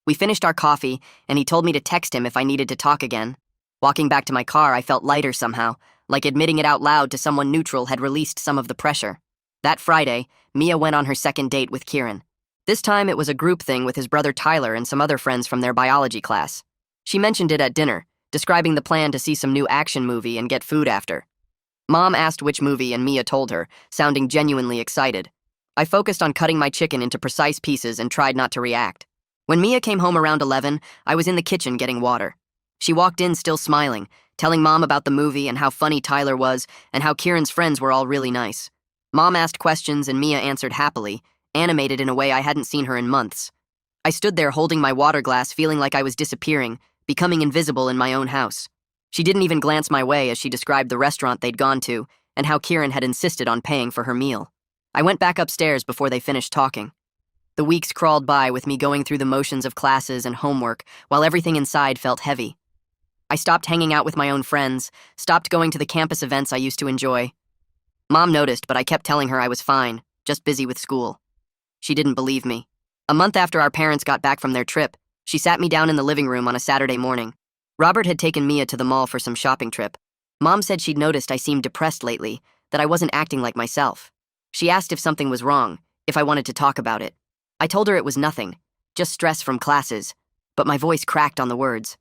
We finished our coffee, and he told me to text him if I needed to talk again. Walking back to my car, I felt lighter somehow, like admitting it out loud to someone neutral had released some of the pressure. That Friday, Mia went on her second date with Kieran. This time it was a group thing with his brother Tyler and some other friends from their biology class. She mentioned it at dinner, describing the plan to see some new action movie and get food after. Mom asked which movie and Mia told her, sounding genuinely excited. I focused on cutting my chicken into precise pieces and tried not to react. When Mia came home around 11, I was in the kitchen getting water. She walked in still smiling, telling Mom about the movie and how funny Tyler was and how Kieran's friends were all really nice. Mom asked questions and Mia answered happily, animated in a way I hadn't seen her in months. I stood there holding my water glass feeling like I was disappearing, becoming invisible in my own house. She didn't even glance my way as she described the restaurant they'd gone to and how Kieran had insisted on paying for her meal. I went back upstairs before they finished talking. The weeks crawled by with me going through the motions of classes and homework while everything inside felt heavy. I stopped hanging out with my own friends, stopped going to the campus events I used to enjoy. Mom noticed, but I kept telling her I was fine, just busy with school. She didn't believe me. A month after our parents got back from their trip, she sat me down in the living room on a Saturday morning. Robert had taken Mia to the mall for some shopping trip. Mom said she'd noticed I seemed depressed lately, that I wasn't acting like myself. She asked if something was wrong, if I wanted to talk about it. I told her it was nothing, just stress from classes, but my voice cracked on the words.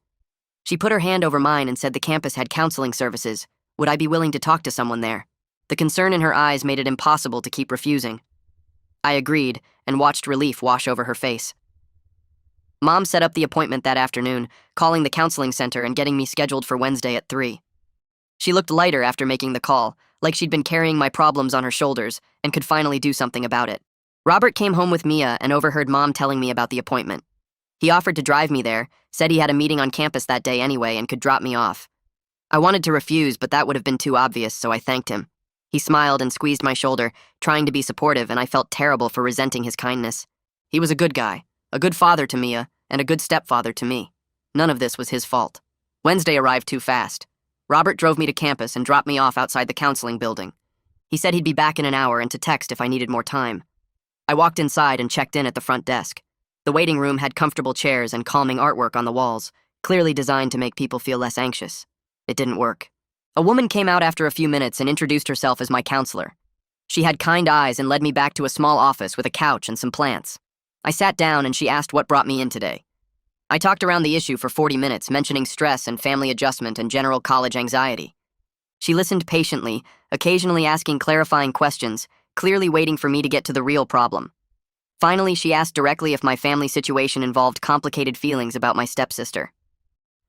She put her hand over mine and said the campus had counseling services. Would I be willing to talk to someone there? The concern in her eyes made it impossible to keep refusing. I agreed and watched relief wash over her face. Mom set up the appointment that afternoon, calling the counseling center and getting me scheduled for Wednesday at 3. She looked lighter after making the call, like she'd been carrying my problems on her shoulders and could finally do something about it. Robert came home with Mia and overheard Mom telling me about the appointment. He offered to drive me there, said he had a meeting on campus that day anyway and could drop me off. I wanted to refuse, but that would have been too obvious, so I thanked him. He smiled and squeezed my shoulder, trying to be supportive, and I felt terrible for resenting his kindness. He was a good guy, a good father to Mia, and a good stepfather to me. None of this was his fault. Wednesday arrived too fast. Robert drove me to campus and dropped me off outside the counseling building. He said he'd be back in an hour and to text if I needed more time. I walked inside and checked in at the front desk. The waiting room had comfortable chairs and calming artwork on the walls, clearly designed to make people feel less anxious. It didn't work. A woman came out after a few minutes and introduced herself as my counselor. She had kind eyes and led me back to a small office with a couch and some plants. I sat down and she asked what brought me in today. I talked around the issue for 40 minutes, mentioning stress and family adjustment and general college anxiety. She listened patiently, occasionally asking clarifying questions, clearly waiting for me to get to the real problem. Finally, she asked directly if my family situation involved complicated feelings about my stepsister.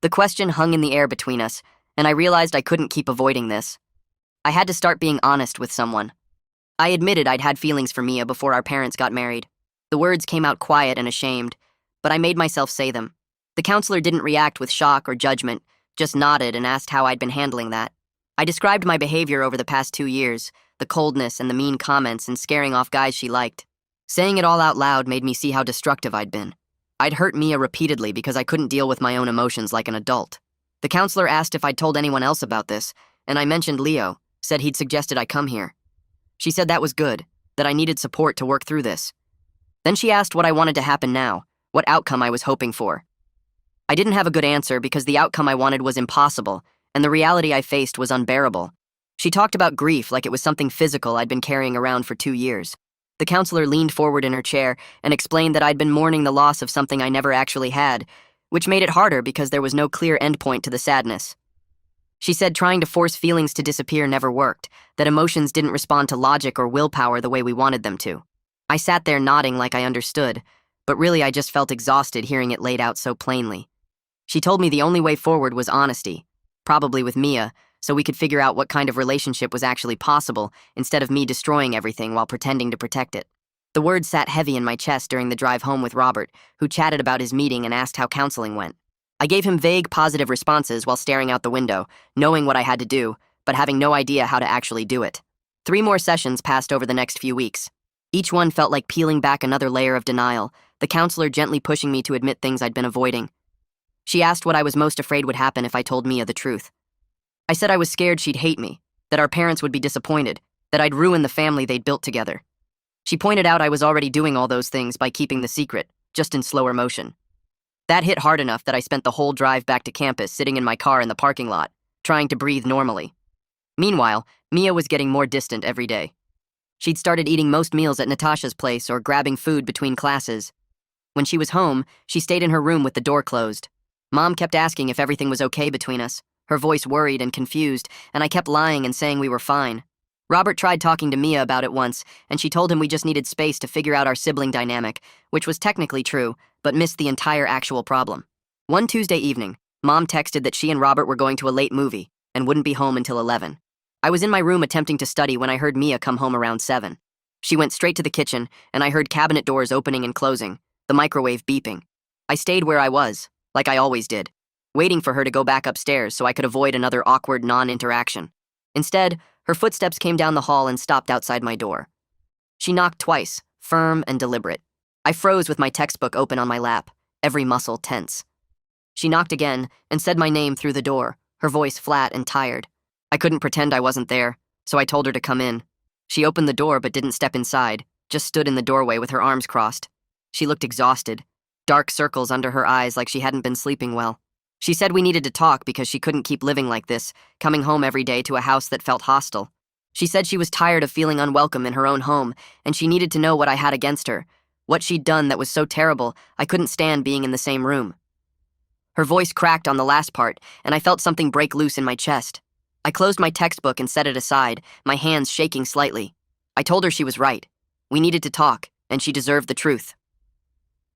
The question hung in the air between us, and I realized I couldn't keep avoiding this. I had to start being honest with someone. I admitted I'd had feelings for Mia before our parents got married. The words came out quiet and ashamed, but I made myself say them. The counselor didn't react with shock or judgment, just nodded and asked how I'd been handling that. I described my behavior over the past 2 years, the coldness and the mean comments and scaring off guys she liked. Saying it all out loud made me see how destructive I'd been. I'd hurt Mia repeatedly because I couldn't deal with my own emotions like an adult. The counselor asked if I'd told anyone else about this, and I mentioned Leo, said he'd suggested I come here. She said that was good, that I needed support to work through this. Then she asked what I wanted to happen now, what outcome I was hoping for. I didn't have a good answer because the outcome I wanted was impossible, and the reality I faced was unbearable. She talked about grief like it was something physical I'd been carrying around for 2 years. The counselor leaned forward in her chair and explained that I'd been mourning the loss of something I never actually had, which made it harder because there was no clear endpoint to the sadness. She said trying to force feelings to disappear never worked, that emotions didn't respond to logic or willpower the way we wanted them to. I sat there nodding like I understood, but really I just felt exhausted hearing it laid out so plainly. She told me the only way forward was honesty, probably with Mia, so we could figure out what kind of relationship was actually possible instead of me destroying everything while pretending to protect it. The words sat heavy in my chest during the drive home with Robert, who chatted about his meeting and asked how counseling went. I gave him vague, positive responses while staring out the window, knowing what I had to do, but having no idea how to actually do it. 3 more sessions passed over the next few weeks. Each one felt like peeling back another layer of denial, the counselor gently pushing me to admit things I'd been avoiding. She asked what I was most afraid would happen if I told Mia the truth. I said I was scared she'd hate me, that our parents would be disappointed, that I'd ruin the family they'd built together. She pointed out I was already doing all those things by keeping the secret, just in slower motion. That hit hard enough that I spent the whole drive back to campus sitting in my car in the parking lot, trying to breathe normally. Meanwhile, Mia was getting more distant every day. She'd started eating most meals at Natasha's place or grabbing food between classes. When she was home, she stayed in her room with the door closed. Mom kept asking if everything was okay between us, her voice worried and confused, and I kept lying and saying we were fine. Robert tried talking to Mia about it once, and she told him we just needed space to figure out our sibling dynamic, which was technically true, but missed the entire actual problem. One Tuesday evening, Mom texted that she and Robert were going to a late movie and wouldn't be home until 11. I was in my room attempting to study when I heard Mia come home around 7. She went straight to the kitchen, and I heard cabinet doors opening and closing, the microwave beeping. I stayed where I was, like I always did, waiting for her to go back upstairs so I could avoid another awkward non-interaction. Instead, her footsteps came down the hall and stopped outside my door. She knocked twice, firm and deliberate. I froze with my textbook open on my lap, every muscle tense. She knocked again and said my name through the door, her voice flat and tired. I couldn't pretend I wasn't there, so I told her to come in. She opened the door but didn't step inside, just stood in the doorway with her arms crossed. She looked exhausted, dark circles under her eyes like she hadn't been sleeping well. She said we needed to talk because she couldn't keep living like this, coming home every day to a house that felt hostile. She said she was tired of feeling unwelcome in her own home, and she needed to know what I had against her, what she'd done that was so terrible I couldn't stand being in the same room. Her voice cracked on the last part, and I felt something break loose in my chest. I closed my textbook and set it aside, my hands shaking slightly. I told her she was right. We needed to talk, and she deserved the truth.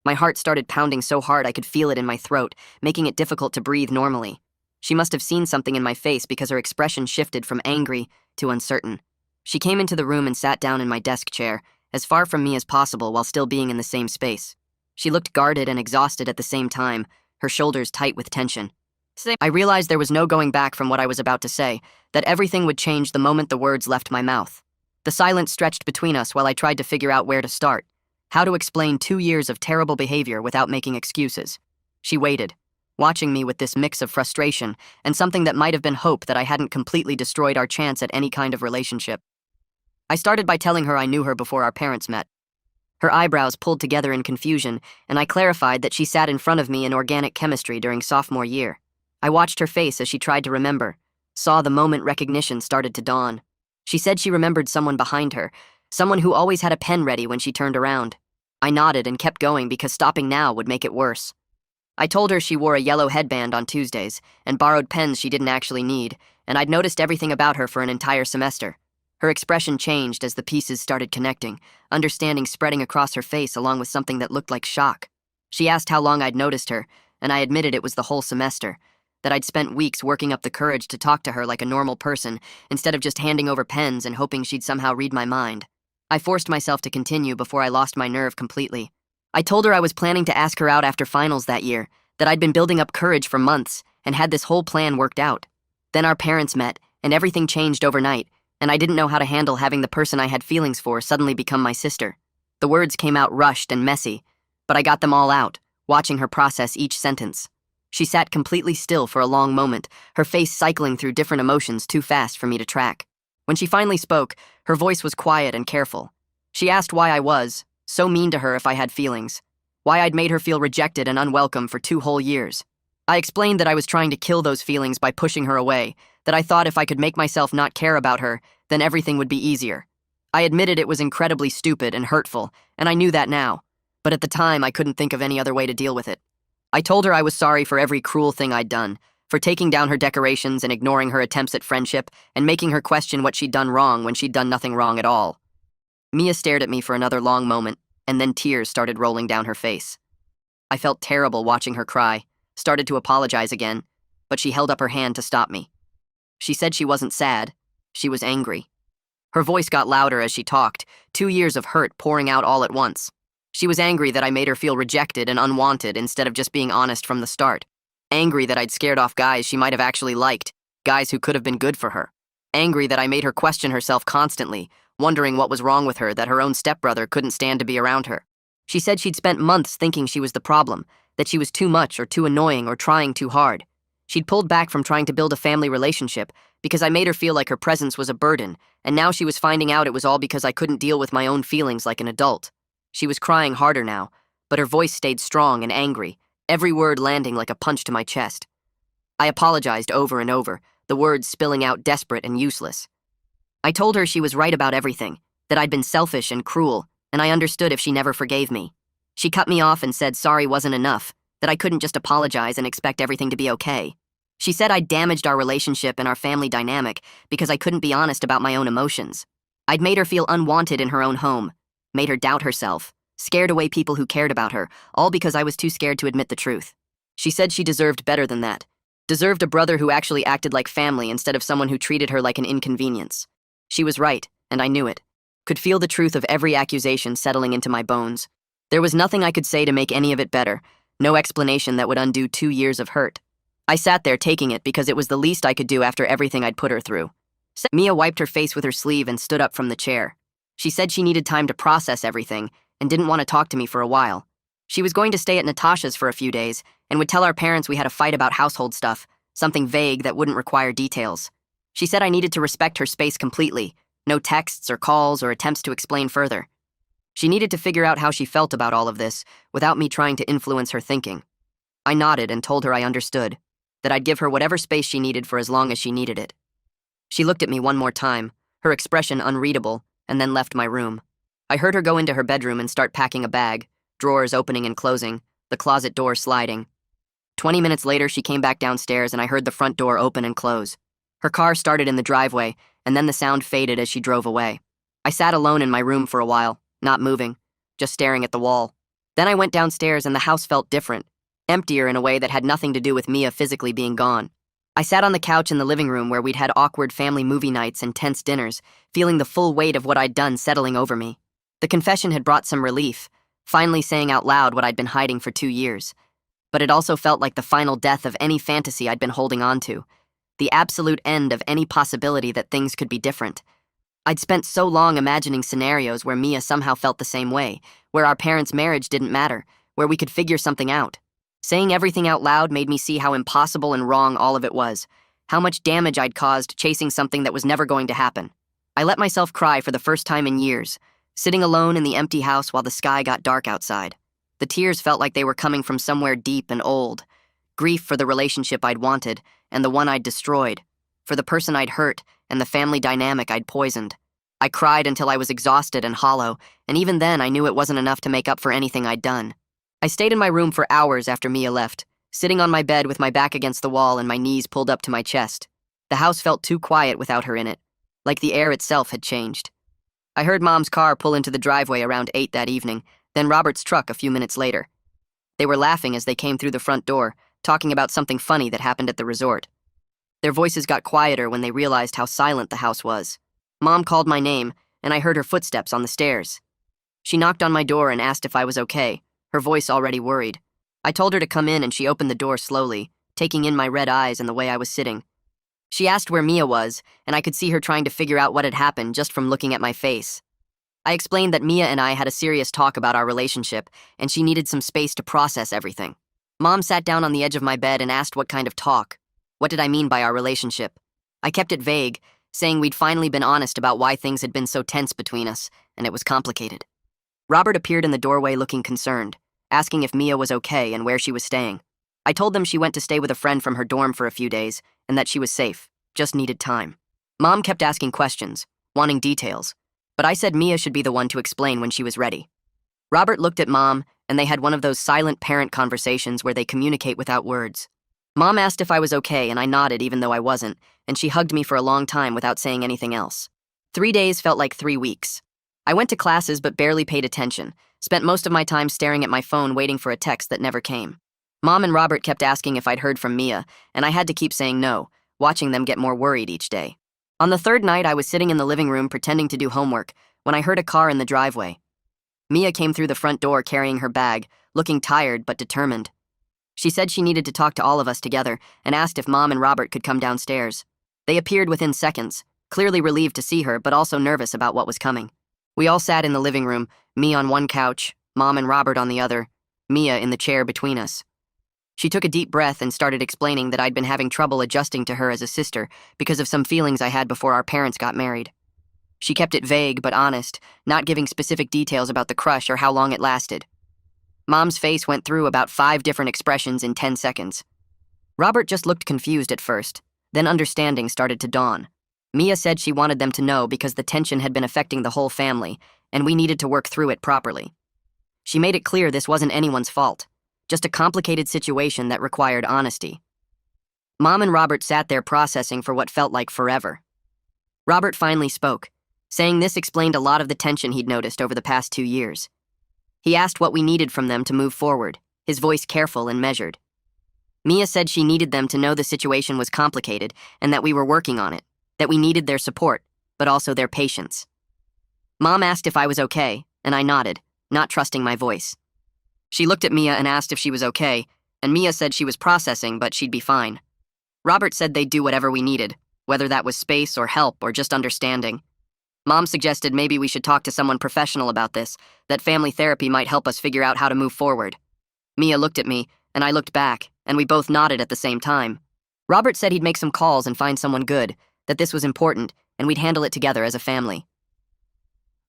My heart started pounding so hard I could feel it in my throat, making it difficult to breathe normally. She must have seen something in my face because her expression shifted from angry to uncertain. She came into the room and sat down in my desk chair, as far from me as possible while still being in the same space. She looked guarded and exhausted at the same time, her shoulders tight with tension. I realized there was no going back from what I was about to say, that everything would change the moment the words left my mouth. The silence stretched between us while I tried to figure out where to start. How to explain 2 years of terrible behavior without making excuses. She waited, watching me with this mix of frustration and something that might have been hope that I hadn't completely destroyed our chance at any kind of relationship. I started by telling her I knew her before our parents met. Her eyebrows pulled together in confusion, and I clarified that she sat in front of me in organic chemistry during sophomore year. I watched her face as she tried to remember, saw the moment recognition started to dawn. She said she remembered someone behind her, someone who always had a pen ready when she turned around. I nodded and kept going because stopping now would make it worse. I told her she wore a yellow headband on Tuesdays and borrowed pens she didn't actually need, and I'd noticed everything about her for an entire semester. Her expression changed as the pieces started connecting, understanding spreading across her face along with something that looked like shock. She asked how long I'd noticed her, and I admitted it was the whole semester, that I'd spent weeks working up the courage to talk to her like a normal person instead of just handing over pens and hoping she'd somehow read my mind. I forced myself to continue before I lost my nerve completely. I told her I was planning to ask her out after finals that year, that I'd been building up courage for months and had this whole plan worked out. Then our parents met, and everything changed overnight, and I didn't know how to handle having the person I had feelings for suddenly become my sister. The words came out rushed and messy, but I got them all out, watching her process each sentence. She sat completely still for a long moment, her face cycling through different emotions too fast for me to track. When she finally spoke, her voice was quiet and careful. She asked why I was so mean to her if I had feelings, why I'd made her feel rejected and unwelcome for 2 whole years. I explained that I was trying to kill those feelings by pushing her away, that I thought if I could make myself not care about her, then everything would be easier. I admitted it was incredibly stupid and hurtful, and I knew that now, but at the time I couldn't think of any other way to deal with it. I told her I was sorry for every cruel thing I'd done, for taking down her decorations and ignoring her attempts at friendship and making her question what she'd done wrong when she'd done nothing wrong at all. Mia stared at me for another long moment, and then tears started rolling down her face. I felt terrible watching her cry, started to apologize again, but she held up her hand to stop me. She said she wasn't sad, she was angry. Her voice got louder as she talked, 2 years of hurt pouring out all at once. She was angry that I made her feel rejected and unwanted instead of just being honest from the start. Angry that I'd scared off guys she might have actually liked, guys who could have been good for her. Angry that I made her question herself constantly, wondering what was wrong with her that her own stepbrother couldn't stand to be around her. She said she'd spent months thinking she was the problem, that she was too much or too annoying or trying too hard. She'd pulled back from trying to build a family relationship because I made her feel like her presence was a burden, and now she was finding out it was all because I couldn't deal with my own feelings like an adult. She was crying harder now, but her voice stayed strong and angry, every word landing like a punch to my chest. I apologized over and over, the words spilling out desperate and useless. I told her she was right about everything, that I'd been selfish and cruel, and I understood if she never forgave me. She cut me off and said sorry wasn't enough, that I couldn't just apologize and expect everything to be okay. She said I'd damaged our relationship and our family dynamic because I couldn't be honest about my own emotions. I'd made her feel unwanted in her own home, made her doubt herself, scared away people who cared about her, all because I was too scared to admit the truth. She said she deserved better than that, deserved a brother who actually acted like family instead of someone who treated her like an inconvenience. She was right, and I knew it. Could feel the truth of every accusation settling into my bones. There was nothing I could say to make any of it better, no explanation that would undo 2 years of hurt. I sat there taking it because it was the least I could do after everything I'd put her through. Mia wiped her face with her sleeve and stood up from the chair. She said she needed time to process everything and didn't want to talk to me for a while. She was going to stay at Natasha's for a few days and would tell our parents we had a fight about household stuff, something vague that wouldn't require details. She said I needed to respect her space completely, no texts or calls or attempts to explain further. She needed to figure out how she felt about all of this without me trying to influence her thinking. I nodded and told her I understood, that I'd give her whatever space she needed for as long as she needed it. She looked at me one more time, her expression unreadable, and then left my room. I heard her go into her bedroom and start packing a bag, drawers opening and closing, the closet door sliding. 20 minutes later, she came back downstairs and I heard the front door open and close. Her car started in the driveway, and then the sound faded as she drove away. I sat alone in my room for a while, not moving, just staring at the wall. Then I went downstairs and the house felt different, emptier in a way that had nothing to do with Mia physically being gone. I sat on the couch in the living room where we'd had awkward family movie nights and tense dinners, feeling the full weight of what I'd done settling over me. The confession had brought some relief, finally saying out loud what I'd been hiding for 2 years. But it also felt like the final death of any fantasy I'd been holding on to, the absolute end of any possibility that things could be different. I'd spent so long imagining scenarios where Mia somehow felt the same way, where our parents' marriage didn't matter, where we could figure something out. Saying everything out loud made me see how impossible and wrong all of it was, how much damage I'd caused chasing something that was never going to happen. I let myself cry for the first time in years, sitting alone in the empty house while the sky got dark outside. The tears felt like they were coming from somewhere deep and old. Grief for the relationship I'd wanted and the one I'd destroyed, for the person I'd hurt and the family dynamic I'd poisoned. I cried until I was exhausted and hollow, and even then I knew it wasn't enough to make up for anything I'd done. I stayed in my room for hours after Mia left, sitting on my bed with my back against the wall and my knees pulled up to my chest. The house felt too quiet without her in it, like the air itself had changed. I heard Mom's car pull into the driveway around 8 that evening, then Robert's truck a few minutes later. They were laughing as they came through the front door, talking about something funny that happened at the resort. Their voices got quieter when they realized how silent the house was. Mom called my name, and I heard her footsteps on the stairs. She knocked on my door and asked if I was okay, her voice already worried. I told her to come in and she opened the door slowly, taking in my red eyes and the way I was sitting. She asked where Mia was, and I could see her trying to figure out what had happened just from looking at my face. I explained that Mia and I had a serious talk about our relationship, and she needed some space to process everything. Mom sat down on the edge of my bed and asked what kind of talk. What did I mean by our relationship? I kept it vague, saying we'd finally been honest about why things had been so tense between us, and it was complicated. Robert appeared in the doorway looking concerned, asking if Mia was okay and where she was staying. I told them she went to stay with a friend from her dorm for a few days, and that she was safe, just needed time. Mom kept asking questions, wanting details, but I said Mia should be the one to explain when she was ready. Robert looked at Mom, and they had one of those silent parent conversations where they communicate without words. Mom asked if I was okay, and I nodded even though I wasn't, and she hugged me for a long time without saying anything else. 3 days felt like 3 weeks. I went to classes but barely paid attention, spent most of my time staring at my phone waiting for a text that never came. Mom and Robert kept asking if I'd heard from Mia, and I had to keep saying no, watching them get more worried each day. On the third night, I was sitting in the living room pretending to do homework when I heard a car in the driveway. Mia came through the front door carrying her bag, looking tired but determined. She said she needed to talk to all of us together and asked if Mom and Robert could come downstairs. They appeared within seconds, clearly relieved to see her but also nervous about what was coming. We all sat in the living room, me on one couch, Mom and Robert on the other, Mia in the chair between us. She took a deep breath and started explaining that I'd been having trouble adjusting to her as a sister because of some feelings I had before our parents got married. She kept it vague but honest, not giving specific details about the crush or how long it lasted. Mom's face went through about 5 different expressions in 10 seconds. Robert just looked confused at first, then understanding started to dawn. Mia said she wanted them to know because the tension had been affecting the whole family, and we needed to work through it properly. She made it clear this wasn't anyone's fault, just a complicated situation that required honesty. Mom and Robert sat there processing for what felt like forever. Robert finally spoke, saying this explained a lot of the tension he'd noticed over the past 2 years. He asked what we needed from them to move forward, his voice careful and measured. Mia said she needed them to know the situation was complicated and that we were working on it, that we needed their support, but also their patience. Mom asked if I was okay, and I nodded, not trusting my voice. She looked at Mia and asked if she was okay, and Mia said she was processing, but she'd be fine. Robert said they'd do whatever we needed, whether that was space or help or just understanding. Mom suggested maybe we should talk to someone professional about this, that family therapy might help us figure out how to move forward. Mia looked at me, and I looked back, and we both nodded at the same time. Robert said he'd make some calls and find someone good, that this was important, and we'd handle it together as a family.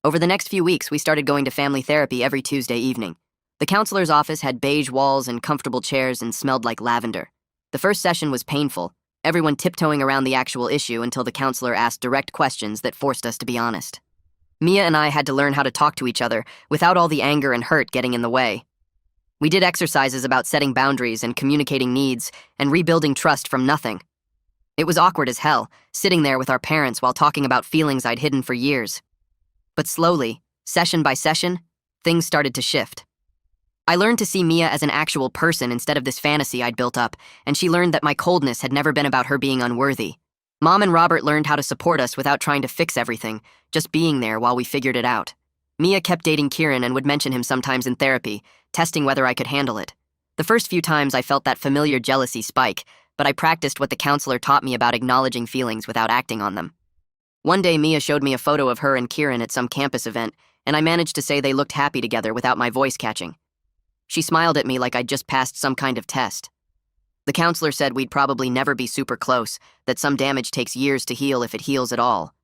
Over the next few weeks, we started going to family therapy every Tuesday evening. The counselor's office had beige walls and comfortable chairs and smelled like lavender. The first session was painful, everyone tiptoeing around the actual issue until the counselor asked direct questions that forced us to be honest. Mia and I had to learn how to talk to each other without all the anger and hurt getting in the way. We did exercises about setting boundaries and communicating needs and rebuilding trust from nothing. It was awkward as hell, sitting there with our parents while talking about feelings I'd hidden for years. But slowly, session by session, things started to shift. I learned to see Mia as an actual person instead of this fantasy I'd built up, and she learned that my coldness had never been about her being unworthy. Mom and Robert learned how to support us without trying to fix everything, just being there while we figured it out. Mia kept dating Kieran and would mention him sometimes in therapy, testing whether I could handle it. The first few times I felt that familiar jealousy spike, but I practiced what the counselor taught me about acknowledging feelings without acting on them. One day Mia showed me a photo of her and Kieran at some campus event, and I managed to say they looked happy together without my voice catching. She smiled at me like I'd just passed some kind of test. The counselor said we'd probably never be super close, that some damage takes years to heal if it heals at all.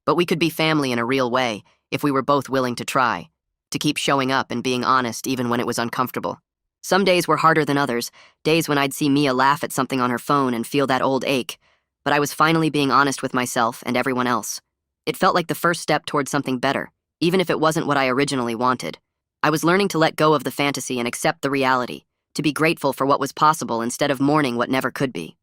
But we could be family in a real way, if we were both willing to try, to keep showing up and being honest even when it was uncomfortable. Some days were harder than others, days when I'd see Mia laugh at something on her phone and feel that old ache, but I was finally being honest with myself and everyone else. It felt like the first step towards something better, even if it wasn't what I originally wanted. I was learning to let go of the fantasy and accept the reality, to be grateful for what was possible instead of mourning what never could be.